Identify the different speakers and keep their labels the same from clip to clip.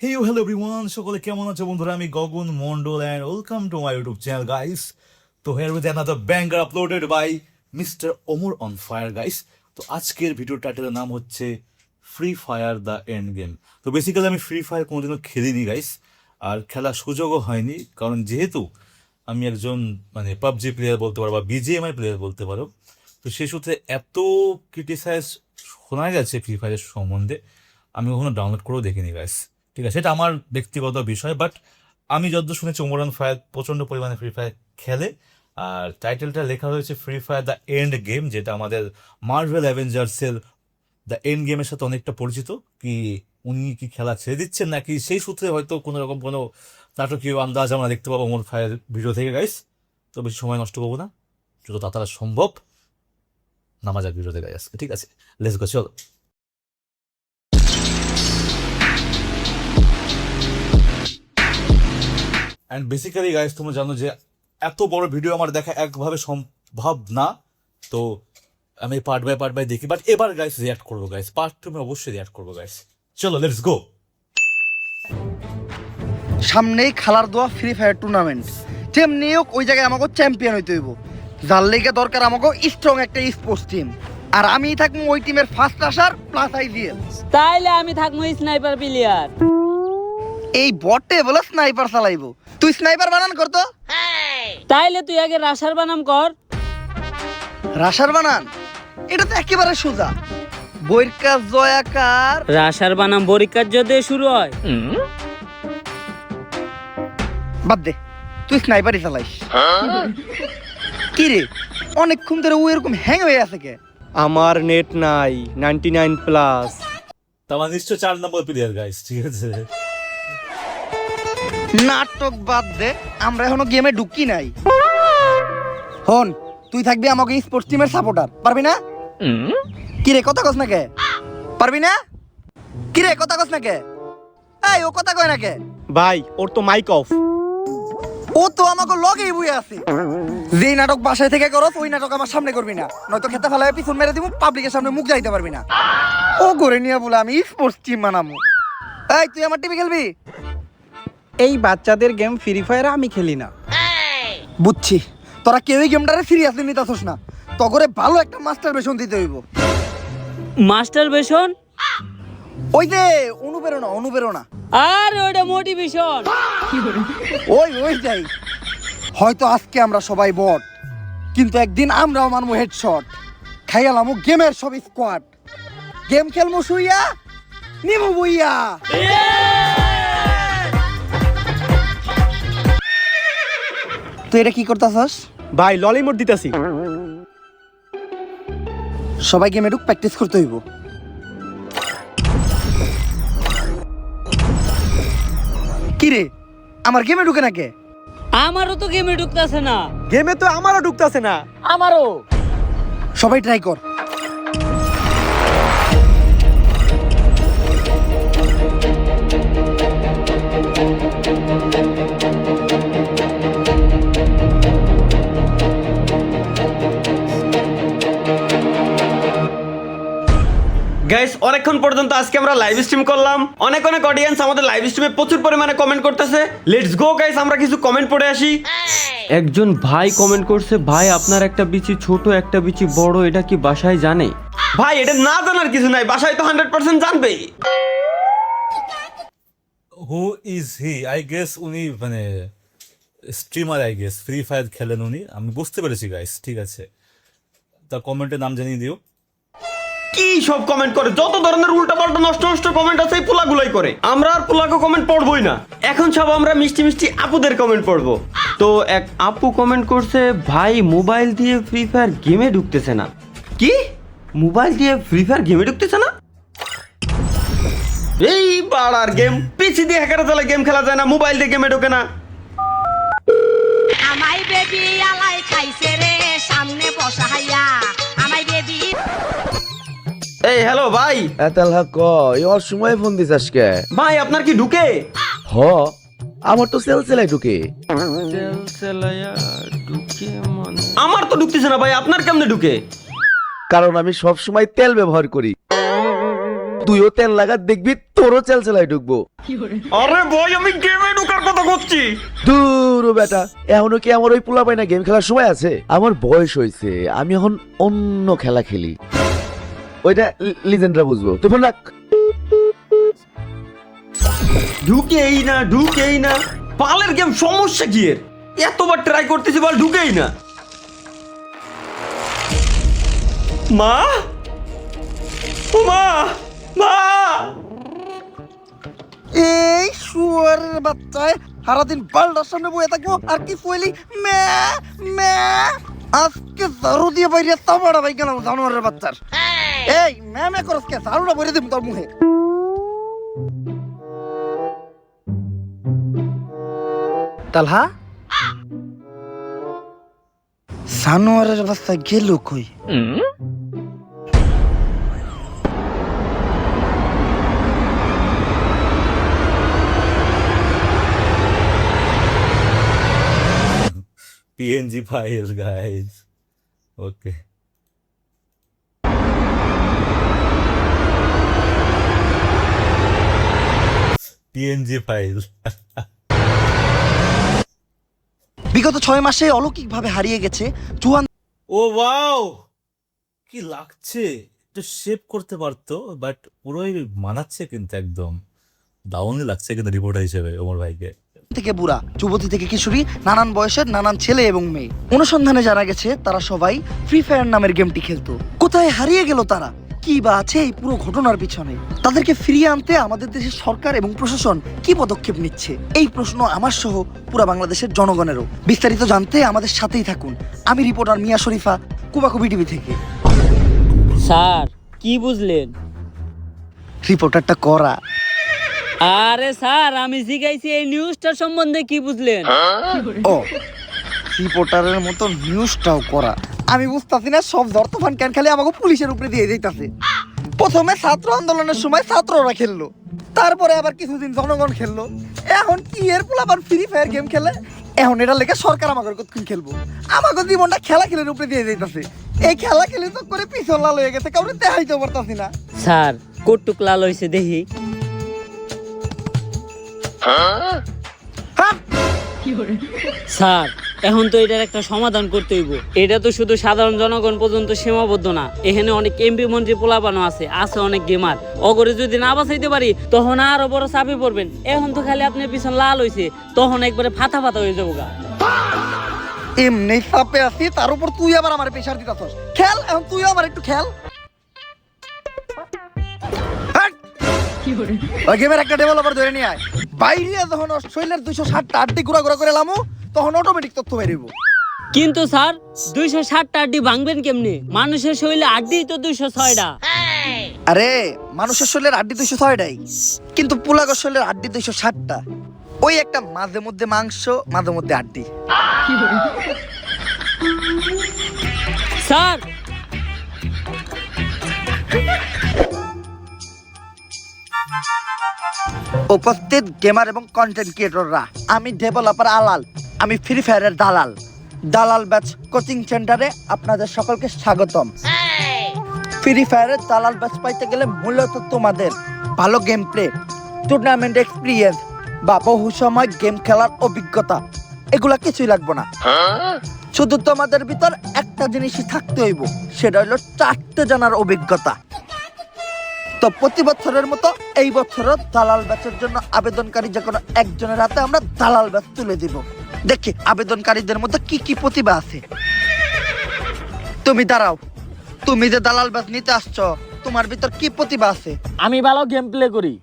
Speaker 1: Hey, hello everyone. সকলে কেমন আছো বন্ধুরা? আমি গগন Mondal and welcome to my YouTube channel, guys. তো here with another banger uploaded by Mr. Omar on Fire, guys. তো আজকের ভিডিও টাইটেলের নাম হচ্ছে free fire the end game. তো বেসিক্যালি আমি ফ্রি ফায়ার কোনোদিনও খেলিনি গাইস, আর খেলার সুযোগও হয়নি, কারণ যেহেতু আমি একজন পাবজি প্লেয়ার বলতে পারো বা বিজিএমআই প্লেয়ার বলতে পারো। তো সেই সূত্রে এত ক্রিটিসাইজ শোনা গেছে ফ্রি ফায়ারের সম্বন্ধে, আমি কখনো ডাউনলোড করেও দেখিনি গাইস। ঠিক আছে, এটা আমার ব্যক্তিগত বিষয়, বাট আমি যতদূর শুনেছি ওমর অন ফায়ার প্রচণ্ড পরিমাণে ফ্রি ফায়ার খেলে। আর টাইটেলটা লেখা হয়েছে free fire the end game, যেটা আমাদের মার্ভেল অ্যাভেঞ্জার্সের দ্য এন্ড গেমের সাথে অনেকটা পরিচিত। কি উনি কি খেলা ছেড়ে দিচ্ছেন নাকি, সেই সূত্রে হয়তো কোনো রকম কোনো নাটকীয় আন্দাজ আমরা দেখতে পাবো ওমর ফায়ার ভিডিও থেকে গাইস। তো বেশি সময় নষ্ট করবো না, যত তাড়াতাড়ি সম্ভব নামা যাক ভিডিও থেকে আজকে। ঠিক আছে, লেটস গো, চলো। অ্যান্ড বেসিক্যালি গাইস, তোমরা জানো যে এত বড় ভিডিও আমার দেখা একভাবে সম্ভব না, তো আমি পার্ট বাই দেখি। বাট এবার গাইস রিয়াক্ট করবো গাইস, পার্ট টু আমি অবশ্যই রিয়াক্ট করবো গাইস। চলো লেটস গো।
Speaker 2: সামনেই খেলার দোয়া ফ্রি ফায়ার টুর্নামেন্ট, যেমনি হোক ওই জায়গায় আমাকে চ্যাম্পিয়ন হইতে হইব। যার লেগে দরকার আমাকে স্ট্রং একটা স্পোর্টস টিম, আর আমি থাকবো ওই টিমের ফার্স্ট আসার প্লাস আইজিএল।
Speaker 3: তাইলে আমি থাকবো স্নাইপার প্লেয়ার।
Speaker 2: এই বটে বলে স্নাইপার চালাইবো, তুই স্নাইপার বানান করতো।
Speaker 3: তাইলে তুই আগে রাশার বানাম কর।
Speaker 2: রাশার বানান এটা তো একেবারে সোজা, বৈরকা জয়াকার।
Speaker 3: রাশার বানাম পরীক্ষার যদি শুরু হয়।
Speaker 2: বাদ দে, তুই স্নাইপারই চালাইস। কি রে, অনেকক্ষণ ধরে ও এরকম হ্যাং হয়ে আছে কে?
Speaker 4: আমার নেট নাই 99+।
Speaker 1: তো আমার নিশ্চয় 4 নম্বর প্লেয়ার গাইস। ঠিক আছে,
Speaker 2: নাটক বাদ দে, আমরা এখনো গেমে ঢুকি নাই। হন, তুই থাকবি আমাকে স্পোর্টস টিমের সাপোর্টার, পারবি না? কি রে, কথা কস না কে? পারবি না? কি রে, কথা কস না কে? এই ও কথা কয় না কে?
Speaker 4: ভাই ওর তো মাইক অফ।
Speaker 2: ও তো আমাকে লগেই বই আছে। যেই নাটক বাসায় থেকে করস ওই নাটক আমার সামনে করবি না, নয়তো খেতে ফেলায় পিছন মেরে দিব, পাবলিকের সামনে মুখ যাইতে পারবি না। ও করে নিয়ে বলে আমি স্পোর্টস টিম বানাবো। এই তুই আমার টিমে খেলবি?
Speaker 4: এই বাচ্চাদের গেম ফ্রি ফায়ার আমি খেলি না।
Speaker 2: বুঝছি, তোরা কেউই গেমটারে সিরিয়াসলি নিতেছস না। তগরে ভালো একটা মাস্টার বেশন দিতে হইব।
Speaker 3: মাস্টার বেশন?
Speaker 2: ওই যে অনুপ্রেরণা।
Speaker 3: আর ওটা মোটিভেশন।
Speaker 2: ওই যাই। হয়তো আজকে আমরা সবাই বট, কিন্তু একদিন আমরাও মানবো হেডশট, খাইয়ালামো গেমের সব স্কোয়াড। গেম খেলমো শুইয়া, নিমু বইয়া। তুই এটা কি করতাছস?
Speaker 4: ভাই ললিমোট দিতাছি।
Speaker 2: সবাই গেমে ঢুক, প্র্যাকটিস করতে হইব। কি রে, আমার গেমে ঢুকে না কে?
Speaker 3: আমারও তো গেমে ঢুকতেছে না।
Speaker 4: গেমে তো আমারও ঢুকতাছে না।
Speaker 3: আমারও।
Speaker 2: সবাই ট্রাই কর।
Speaker 5: গাইস, অনেকক্ষণ পর্যন্ত আজকে আমরা লাইভ স্ট্রিম করলাম। অনেক অডিয়েন্স আমাদের লাইভ স্ট্রিমে প্রচুর পরিমাণে কমেন্ট করতেছে। লেটস গো গাইস, আমরা কিছু কমেন্ট পড়ে আসি। একজন ভাই কমেন্ট করছে, ভাই আপনার একটা বিচি ছোট একটা বিচি বড়, এটা কি বাসায় জানে? ভাই এটা না জানার কিছু নাই, বাসায় তো 100% জানবেই।
Speaker 1: Who is he? I guess উনি streamer, I guess Free Fire খেলেন উনি, আমি বুঝতে পেরেছি গাইস। ঠিক আছে, তা কমেন্টের নাম জানিয়ে দিও।
Speaker 5: কি সব কমেন্ট করে, যত ধরনের উল্টাপাল্টা নষ্ট কমেন্ট আছে এই পোলাগুলাই করে। আমরা আর পোলাকে কমেন্ট পড়বই না, এখন সব আমরা মিষ্টি আপুদের কমেন্ট পড়বো। তো এক আপু কমেন্ট করছে, ভাই মোবাইল দিয়ে ফ্রি ফায়ার গেমে ঢুকতেছে না। কি মোবাইল দিয়ে ফ্রি ফায়ার গেমে ঢুকতেছে না? এই বাড়ার গেম, পিসি দিয়ে হ্যাকার চালা গেম খেলা যায় না, মোবাইল দিয়ে গেমে ঢোকে না।
Speaker 6: আমাই বেবি আলাই খাইছে রে সামনে বসাইয়া আমাই বেবি।
Speaker 5: এই হ্যালো ভাই।
Speaker 7: এতালহা ক এই অসময়ে ফোন দিস আজকে?
Speaker 5: ভাই আপনার কি ঢুকে?
Speaker 7: হ, আমার তো সেলসেলাই ঢুকে।
Speaker 5: আমার তো ঢুকতেছে না ভাই, আপনার কেমনে ঢুকে?
Speaker 7: কারণ আমি সব সময় তেল ব্যবহার করি। তুইও তেল লাগাত দেখবি তোরও চেলচেলাই ঢুকবো।
Speaker 5: আরে ভাই আমি গেমে ঢোকার কথা করছি।
Speaker 7: দূর বেটা, এখনো কি আমার ওই পোলা পাইনা গেম খেলার সময় আছে? আমার বয়স হয়েছে, আমি এখন অন্য খেলা খেলি। ওইটা লিজেন্ডরা বুঝবো। তুই ফোন রাখ।
Speaker 5: ঢুকেই না পালের গেম, সমস্যা কি এর? এতবার ট্রাই করতেছি বল ঢুকেই না। মা ও মা, মা
Speaker 2: এই শুয়ারের বাচ্চায় সারাদিন বালটার সামনে বয়ে থাকবো আর কি ফুয়েলি মে মে আজকে ঝাড়ু দিয়ে বাইরে তামাড়া ভাই গেলাম জানোয়ারের বাচ্চার। এই মে মে করস কে? ঝাড়ুটা ভরে দিব তোর মুখে। তালহা জানোয়ারের বাচ্চা গেল কই?
Speaker 1: PNG files, guys. Okay. PNG files.
Speaker 2: বিগত 6 মাসে অলৌকিকভাবে হারিয়ে গেছে চুয়ান।
Speaker 1: ও ওয়াও, কি লাগছে! একটু শেপ করতে পারতো, বাট পুরোই মানাচ্ছে কিন্তু একদম দাউনই লাগছে কিন্তু রিপোর্টার হিসেবে ওমর ভাইকে।
Speaker 2: থেকে বুড়া, যুবতী থেকে কিশোরী, নানান বয়সের নানান ছেলে এবং মেয়ে। অনুসন্ধানে জানা গেছে তারা সবাই ফ্রি ফায়ার নামের গেমটি খেলতো। কোথায় হারিয়ে গেল তারা? কি বা আছে এই পুরো ঘটনার পিছনে? তাদেরকে ফিরিয়ে আনতে আমাদের দেশের সরকার এবং প্রশাসন কি পদক্ষেপ নিচ্ছে? এই প্রশ্ন আমার সহ পুরো বাংলাদেশের জনগণেরও। বিস্তারিত জানতে আমাদের সাথেই থাকুন। আমি রিপোর্টার মিয়া শরীফা, কুবাকুবি টিভি থেকে।
Speaker 3: স্যার কি বুঝলেন?
Speaker 2: রিপোর্টারটা করা।
Speaker 3: আরে স্যার আমি জিজ্ঞাসি এই নিউজটার সম্বন্ধে কি বুঝলেন?
Speaker 2: ও, রিপোর্টারের মতো নিউজটাও করা। আমি বুঝতাছি না সব দর্তফান কেন খালি আমাকে পুলিশের উপরে দিয়ে দিতেছে। প্রথমে ছাত্র আন্দোলনের সময় ছাত্ররা খেললো, তারপরে আবার কিছুদিন জনগণ খেললো, এখন কি এর পোলাপান ফ্রি ফায়ার গেম খেলে। এখন এটা লেগে সরকার আমাকে কতক্ষণ খেলবো? আমাকে জীবনটা খেলা খেলের উপরে দিয়ে দিতেছে। এই খেলা খেলে তো করে পিছন লাল হয়ে গেছে, কাউরে দেখাইতে পারতাছি না।
Speaker 3: স্যার কটুক লাল হয়েছে দেখি। স্যার এখন তো এটার একটা সমাধান করতে হইব। এটা তো শুধু সাধারণ জনগণ পর্যন্ত সীমাবদ্ধ না, এখানে অনেক এমপি মন্ত্রী পোলাপানো আছে অনেক গেমার। অগরে যদি না বাঁচাইতে পারি তখন আরো বড় চাপে পড়বেন। এখন তো খালি আপনার পিছন লাল হয়েছে, তখন একবারে ফাতা ফাতা হয়ে যাবো গা।
Speaker 2: এমনি চাপে আছি, তার উপর তুই আবার আমার প্রেশার দিতাছস। খেল, এখন তুই আমার একটু খেল। ওই গেমের একটা ডেভেলপার ধরে নিয়ে আয়। বাইরে যখন অস্ট্রেলিয়ার 260টা আড্ডি ঘুরা করে লামু, তখন অটোমেটিক তথ্য বেরিয়ে।
Speaker 3: কিন্তু স্যার 260টা আড্ডি ভাঙবেন কেমনে? মানুষের শরীরে আড্ডি তো 206টা।
Speaker 2: আরে মানুষের শরীরের আড্ডি 206টাই, কিন্তু পোলাগর শরীরের আড্ডি 260টা। ওই একটা মাঝে মধ্যে মাংস, মাঝে মধ্যে আড্ডি।
Speaker 3: স্যার
Speaker 2: উপস্থিত গেমার এবং কন্টেন্ট ক্রিয়েটররা, আমি ডেভেলপার আলাল, আমি ফ্রি ফায়ারের দালাল। দালাল ব্যাচ কোচিং সেন্টারে আপনাদের সকলকে স্বাগতম। ফ্রি ফায়ারের দালাল ব্যাচ পাইতে গেলে মূলত তোমাদের ভালো গেম প্লে, টুর্নামেন্ট এক্সপিরিয়েন্স বা বহু সময় গেম খেলার অভিজ্ঞতা, এগুলা কিছুই লাগবে না। শুধু তোমাদের ভিতর একটা জিনিসই থাকতে হইব, সেটা হলো 4টে জানার অভিজ্ঞতা। তো প্রতি বছরের মতো এই বছরও দালাল ব্যাচের জন্য আবেদনকারী যে কোনো একজনের হাতে আমরা দালাল ব্যাচ তুলে দিব। দেখি আবেদনকারীদের মধ্যে কি কি প্রতিভা আছে। তুমি দাঁড়াও, তুমি যে দালাল ব্যাচ নিতে আসছো, তোমার ভিতর কি প্রতিভা আছে?
Speaker 3: আমি ভালো গেম প্লে করি।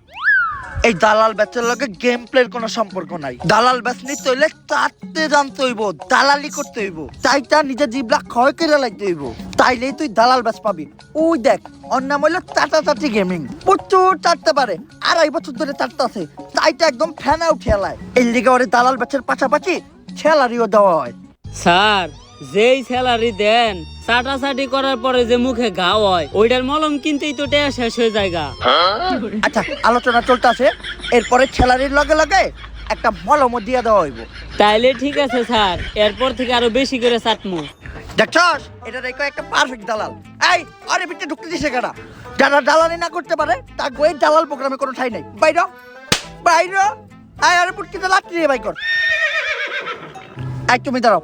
Speaker 2: এই দালাল ব্যাচের লগে গেম প্লের কোনো সম্পর্ক নাই। দালাল ব্যাচ নিতে হইলে 4টে জানতে হইব, দালালি করতে হইব, তাইটা নিজের জিবলা ক্ষয় করে লাগতে হইব, তাইলেই তুই দালাল ব্যাচ পাবি। ওই দেখ, ওর নাম হইলো চাটাচাটি গেমিং। প্রচুর চাটতে পারে, 2.5 বছর ধরে চাটতে আছে, তাইটা একদম ফ্যান আউট খেলায়। এই লিগে ওরে দালাল ব্যাচের পাশাপাশি স্যালারিও দেওয়া হয়।
Speaker 3: স্যার যেই স্যালারি দেন, চাটাচাটি করার পরে যে মুখে ঘা হয়, ওইটার মলম কিনতেই তো টাকা শেষ হয়ে যায় গা।
Speaker 2: আচ্ছা, আলোচনা চলতেছে, এরপরে স্যালারির লগে লগে একটা মলমও দিয়ে দেওয়া হইব।
Speaker 3: তাইলে ঠিক আছে স্যার, এরপর থেকে আরো বেশি করে চাটমু।
Speaker 2: দেখছস, এটা রেখো একটা পারফেক্ট দালাল। এই আরে ভিতরে ঢুকতে দিছে কেডা? যারা দালালি না করতে পারে তা গোয়ের দালাল প্রোগ্রামে কোনো ঠাই নাই। বাইর বাইর আয় আরে পুটকিতে লাঠি দিয়ে বাই কর। আই তুমি দাঁড়াও,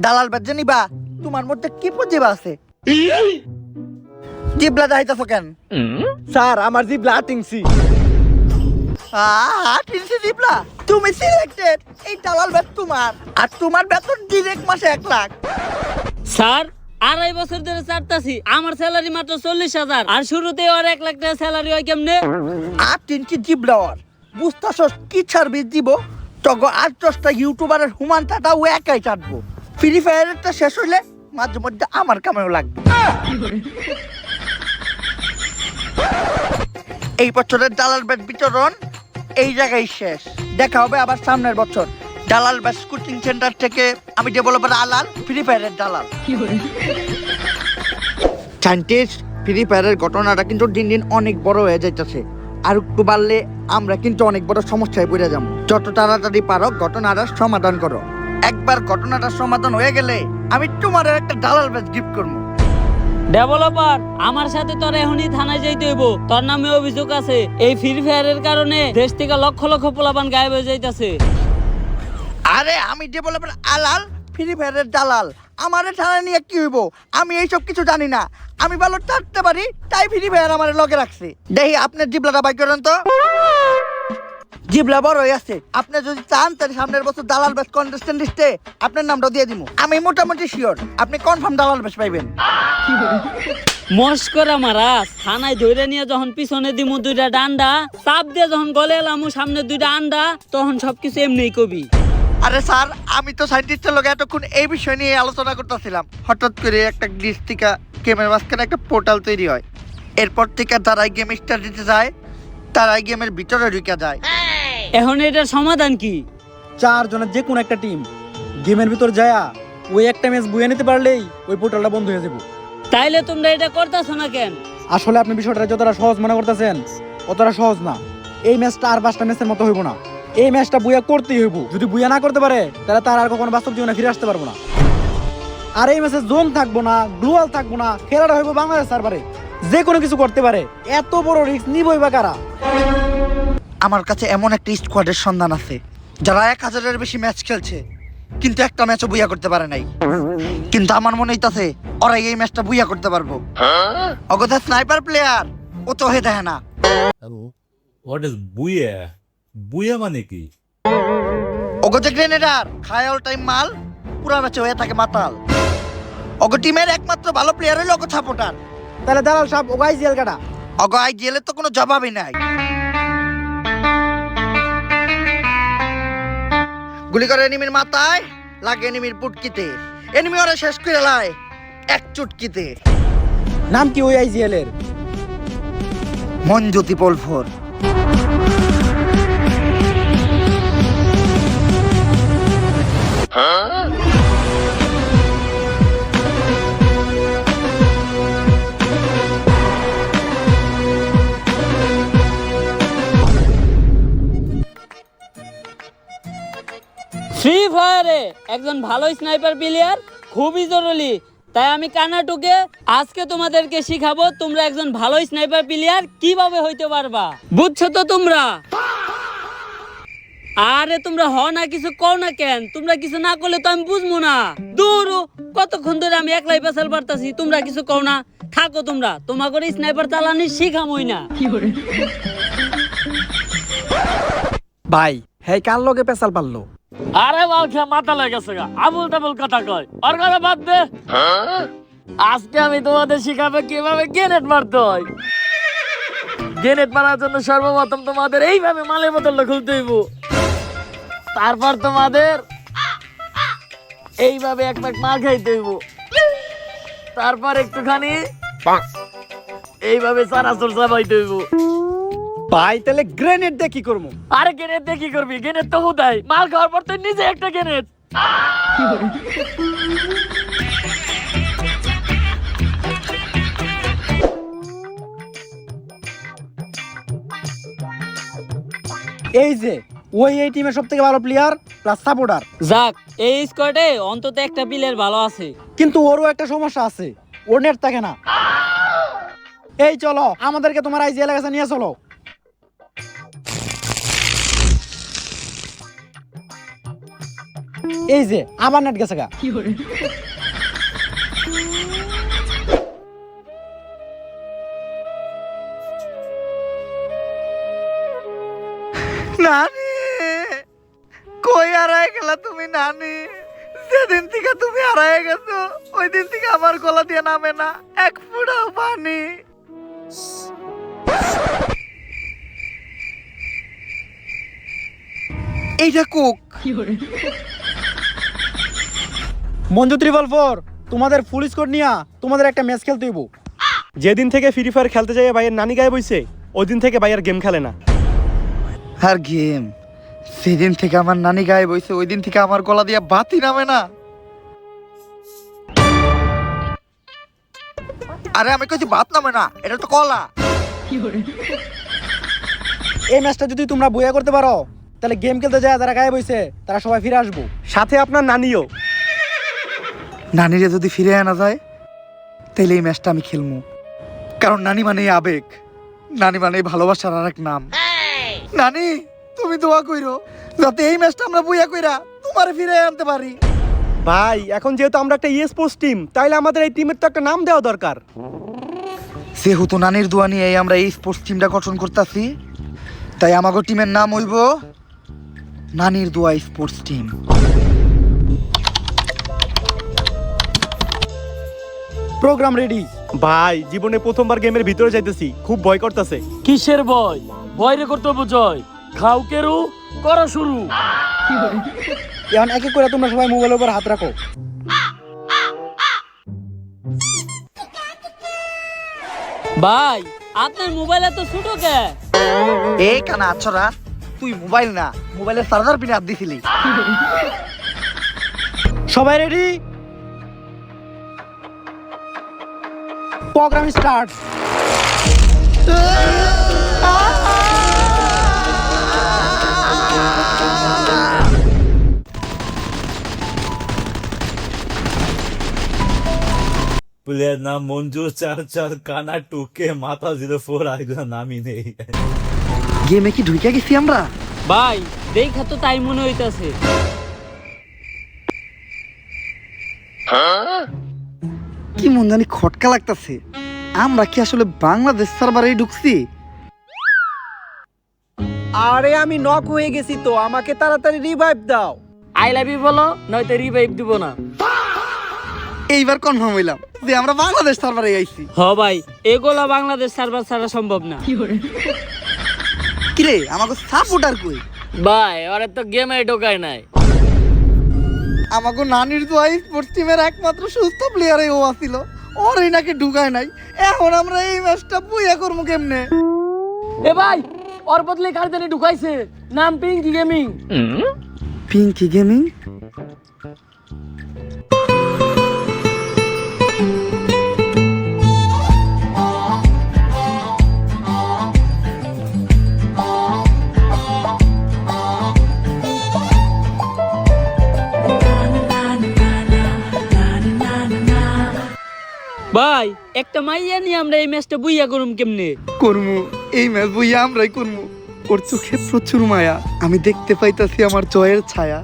Speaker 2: দালাল বেজে নিবা, তোমার মধ্যে কি প্রতিভা আছে? জিবলা যাইতেছো কেন?
Speaker 4: স্যার আমার জিবলা আটিংসি।
Speaker 2: আটিংসি জিবলা, তুমি সিলেক্টেড। এই দালাল বেজ তোমার, আর তোমার বেতন ডিরেক্ট মাসে 1 লাখ।
Speaker 3: স্যার 2.5 বছর ধরে চারতাছি, আমার স্যালারি মাত্র 40,000, আর শুরুতে আর 1 লাখ টাকা স্যালারি হয় কেমনে?
Speaker 2: 8 ইঞ্চি জিবলা ওর বুঝতাছস কি সার্ভিস দিব? তগো 8-10টা ইউটিউবারের হুমানটাটা ও একাই চাটবো। ফ্রি ফায়ারেরটা শেষ হইলে মাঝে মধ্যে আমার কামেও লাগবে। এই বছরের দালাল ব্যাট বিতরণ এই জায়গায় শেষ। দেখা হবে আবার সামনের বছর। দালাল ব্যাট কোচিং সেন্টার থেকে আমি ডেভেলপার আলাল, ফ্রি ফায়ারের দালাল। সায়েন্টিস্ট, ফ্রি ফায়ারের ঘটনাটা কিন্তু দিন দিন অনেক বড় হয়ে যাইতেছে। আর একটু বাড়লে আমরা কিন্তু অনেক বড় সমস্যায় পড়ে যাবো। যত তাড়াতাড়ি পারো ঘটনাটার সমাধান করো। একবার ঘটনাটার সমাধান হয়ে গেলে আমি তোমার একটা দালাল ব্যাচ গিফট করবো।
Speaker 3: ডেভেলপার, আমার সাথে তোর এখনই থানায় যাইতে হইব। তোর নামে অভিযোগ আছে এই ফ্রি ফায়ারের কারণে দেশ থেকে লক্ষ লক্ষ পোলাপান গায়েব হয়ে যাইতাছে।
Speaker 2: আরে আমি ডেভেলপার আলাল, ফ্রি ফায়ারের দালাল। আমারে থানা নিয়ে কি হইব? আমি এইসব কিছু জানি না। আমি ভালো চাটতে পারি, তাই ফ্রি ফায়ার আমার লগে রাখছে। দেখি আপনার জিবলাটা বাই করেন তো। জিবলা বড় হয়ে আছে। আপনি যদি চান তাহলে সামনের বছর দালাল ব্যাচ কন্টেস্টেন্ট লিস্টে আপনার নামটাও দিয়ে দিব। আমি মোটামুটি শিওর আপনি কনফার্ম দালাল ব্যাচ পাইবেন।
Speaker 3: মস্করা মারাস, থানায় ধরে নিয়ে যখন পিছনে দিমু 2টা ডান্ডা, চাপ দিয়ে যখন গলে এলামু সামনে 2টা আন্ডা, তখন সবকিছু এমনিই কবি।
Speaker 2: আরে স্যার, আমি তো সায়েন্টিস্টের লোক এতক্ষণ এই বিষয় নিয়ে আলোচনা করতেছিলাম। হঠাৎ করে একটা গ্লিচ থেকে গেমের মাঝখানে একটা পোর্টাল তৈরি হয়। এরপর থেকে যারাই গেম স্টার্ট দিতে যায় তারাই গেমের ভিতরে ঢুকে যায়।
Speaker 3: এখন এটার সমাধান কি?
Speaker 4: 4 জনের যে কোনো একটা টিম গেমের ভিতর যায়া ওই একটা ম্যাচ বুয়ে নিতে পারলেই ওই পোর্টালটা বন্ধ হয়ে যাবে।
Speaker 3: তাইলে তোমরা এটা করতেছো না কেন?
Speaker 4: আসলে আপনি বিষয়টা যতটা সহজ মনে করতেছেন অতটা সহজ না। এই ম্যাচটা আর 5টা ম্যাচের মতো হইব না। এই ম্যাচটা বুয়া করতেই হইব। যদি বুয়া না করতে পারে তাহলে তার আর কখনো বাস্তব জীবনে ফিরে আসতে পারবো না। আর এই ম্যাচে জোন থাকবো না, গ্লোয়াল থাকবো না, খেলাটা হইব বাংলাদেশ সার্ভারে। যে কোনো কিছু করতে পারে, এত বড় রিস্ক নিবই বা কারা?
Speaker 2: আমার কাছে এমন একটা স্কোয়াডের সন্ধান আছে যারা 1000-এর বেশি ম্যাচ খেলছে, কিন্তু একটা ম্যাচও বুইয়া করতে পারে নাই। কিন্তু আমার মনে হইতাছে ওরা এই ম্যাচটা বুইয়া করতে পারবো। অগথা স্নাইপার প্লেয়ার ও তো হয়ে দেখে না।
Speaker 1: হোয়াট ইজ বুয়া? বুয়া মানে কি?
Speaker 2: অগথা গ্রেনেডার খায় অল টাইম মাল, পুরা ম্যাচে হয়ে থাকে মাতাল। অগ টিমের একমাত্র ভালো প্লেয়ার হইল অগ সাপোর্টার।
Speaker 4: তাহলে দালাল সাহেব ও গাইজিয়াল কাটা।
Speaker 2: অগ আইজিএল এর তো কোনো জবাবই নাই। গুলি করে এনিমির মাথায়, লাগে এনিমির পুটকিতে। এনিমি ওরা শেষ করে লাই এক চুটকিতে।
Speaker 4: নাম কি ওই আইজিএল এর?
Speaker 2: মনজ্যোতি পলফর।
Speaker 3: ফ্রি ফায়ারে একজন ভালো স্নাইপার প্লেয়ার খুবই জরুরি। তাই আমি কানাটুকে আজকে তোমাদেরকে শিখাবো তোমরা একজন ভালো স্নাইপার প্লেয়ার কিভাবে হইতে পারবা। বুঝছো তো তোমরা? আরে তোমরা হ না, কিছু কও না কেন? তোমরা কিছু না করলে তো আমি বুঝবো না। দূর, কতক্ষণ ধরে আমি একলাই পেছাল পারতাছি, তোমরা কিছু কও না। থাকো তোমরা, তোমার করে স্নাইপার চালানি শিখামই না।
Speaker 4: ভাই হ্যাঁ কার লগে পেশাল পারলো?
Speaker 3: আরে বালখা মাথা লেগেছে গা, আবুল তাবুল কথা কয়। ওর কথা বাদ দে। আজকে আমি তোমাদের শিখাবো কিভাবে গ্রেনেড মারতে হয়। গ্রেনেড মারার জন্য সর্বপ্রথম তোমাদের এইভাবে মালের বোতলটা খুলতে হইব। তারপর তোমাদের এইভাবে এক প্যাক মাল খাইতে হইব। তারপর একটুখানি এইভাবে চানাচুর চাবাইতে হইব।
Speaker 4: ভাই তাহলে গ্রেনেড দিয়ে কি করবো?
Speaker 3: আরে গ্রেনেড দিয়ে কি করবি? গ্রেনেড তো হুদাই, মাল খাওয়ার পর তুই নিজে একটা গ্রেনেড।
Speaker 4: এই যে ওই এই টিমের সব থেকে ভালো প্লেয়ার প্লাস সাপোর্টার।
Speaker 3: যাক, এই স্কোয়াডে অন্তত একটা প্লেয়ার ভালো আছে।
Speaker 4: কিন্তু ওরও একটা সমস্যা আছে, ওর নেট থাকে না। এই চলো আমাদেরকে তোমার আইজি এলাকা নিয়ে চলো। এই যে আবার নেট গেছে গা।
Speaker 2: নানি কই হারায় গেলা তুমি নানি? যেদিন থেকে তুমি হারায় গেছো ওই দিন থেকে আমার গলা দিয়ে নামে না এক ফুটাও পানি। এইটা কোক।
Speaker 4: মঞ্জু 444 তোমাদের ফুল স্কোর নিয়া তোমাদের একটা ম্যাচ খেলতে হইব।
Speaker 8: যেদিন থেকে ফ্রি ফায়ার খেলতে যাই ভাইয়ের নানি গায়ে বইছে ওই দিন থেকে ভাইয়ের গেম খেলে না।
Speaker 2: আর গেম সেদিন থেকে আমার নানি গায়ে বইছে ওই দিন থেকে আমার গলা দিয়ে বাতি নামে না। আরে আমি কইছি ভাত নামে না, এটা তো কলা।
Speaker 4: এই ম্যাচটা যদি তোমরা বইয়া করতে পারো তাহলে গেম খেলতে যায় যারা গায়ে বইছে তারা সবাই ফিরে আসবো।
Speaker 8: সাথে আপনার নানিও।
Speaker 2: নানিরে যদি ফিরে আনা যায় তাহলে এই ম্যাচটা আমি খেলবো, কারণ নানি মানে আবেগ, নানি মানে ভালোবাসার আর এক নাম। নানি তুমি দোয়া কইরো যাতে এই ম্যাচটা আমরা বইয়া কইরা তোমারে ফিরে আনতে পারি।
Speaker 8: ভাই এখন যেহেতু আমরা একটা স্পোর্টস টিম তাইলে আমাদের এই টিমের তো একটা নাম দেওয়া দরকার।
Speaker 2: যেহেতু নানির দোয়া নিয়ে আমরা এই স্পোর্টস টিমটা গঠন করতেছি, তাই আমাগো টিমের নাম হইব নানির দোয়া স্পোর্টস টিম।
Speaker 4: Programme ready.
Speaker 8: ভাই জীবনে প্রথমবার গেমের ভিতরে যাইতেছি, খুব ভয় করতেছে।
Speaker 3: কিসের ভয়? ভয়রে কর্তব্য জয়, খাও কেরু করো শুরু।
Speaker 4: এখন এক এক করে তোমরা সবাই মোবাইলের উপর হাত রাখো।
Speaker 3: ভাই আপনার মোবাইল এত ছোট কে?
Speaker 2: এই কানা আছরা, তুই মোবাইল না মোবাইলের চার্জার পিনে হাত দিছিলি।
Speaker 4: সবাই রেডি? Programme start.
Speaker 1: প্লেয়ার নাম মঞ্জু 44 কানা 2K মাথা 04 আরেকজন নামই নেই।
Speaker 2: গেমে কি ঢুকে গেছি আমরা?
Speaker 3: ভাই দেখা তো তাই মনে হইতাছে।
Speaker 2: কি মন জানি খটকা লাগতাছে, আমরা কি আসলে বাংলাদেশ সার্ভারেই ঢুকছি?
Speaker 4: আরে আমি নক হয়ে গেছি তো, আমাকে তাড়াতাড়ি রিভাইভ দাও।
Speaker 3: আই লাভ ইউ বলো, নয়তো রিভাইভ দিব না।
Speaker 2: এইবার কনফার্ম হইলাম যে আমরা বাংলাদেশ সার্ভারে আইছি।
Speaker 3: হ ভাই এগুলা বাংলাদেশ সার্ভার ছাড়া সম্ভব না।
Speaker 2: কিরে আমাকে সাপোর্টার কই?
Speaker 3: ভাই ওরা তো গেমে ঢোকায় নাই।
Speaker 2: আমাকে নানির দোয়া স্পোর্টস টিমের একমাত্র সুস্থ প্লেয়ারই ও আছিল, ওরই নাকি ঢুকায় নাই। এখন আমরা এই ম্যাচটা বইয়া করবো কেমনে?
Speaker 3: এ ভাই ওর বদলে কার জানি ঢুকাইছে, নাম পিঙ্কি গেমিং।
Speaker 2: পিঙ্কি গেমিং?
Speaker 3: ভাই একটা মাইয়া নিয়ে আমরা এই ম্যাচটা বুইয়া করুম কেমনে?
Speaker 2: করমু এই ম্যাচ বইয়া আমরাই করমু। ওর চোখে প্রচুর মায়া, আমি দেখতে পাইতাছি আমার জয়ের ছায়া।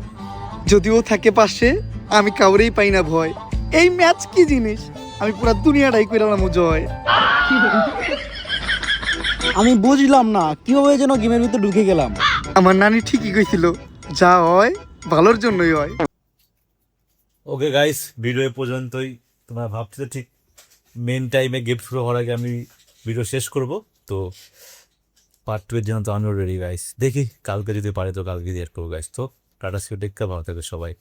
Speaker 2: যদিও থাকে পাশে আমি কাউরেই পাই না ভয়। এই ম্যাচ কি জিনিস, আমি পুরো দুনিয়াটাই কইরালাম জয়।
Speaker 4: আমি বুঝলাম না কিভাবে যেন গেমের ভিতরে ঢুকে গেলাম।
Speaker 2: আমার নানি ঠিকই কইছিল, যা হয় ভালোর জন্যই হয়।
Speaker 1: ওকে গাইস, ভিডিও এ পর্যন্তই। তোমরা ভাবছো ঠিক মেন টাইমে গেম শুরু হওয়ার আগে আমি ভিডিও শেষ করব, তো পার্ট 2 এর জন্য তো আমিও রেডি গাইস। দেখি কালকে যদি পারে তো কালকে দিয়ে করবো গাইস। তো টাটা সিও, টেক কেয়ার, ভালো থাকবে সবাই।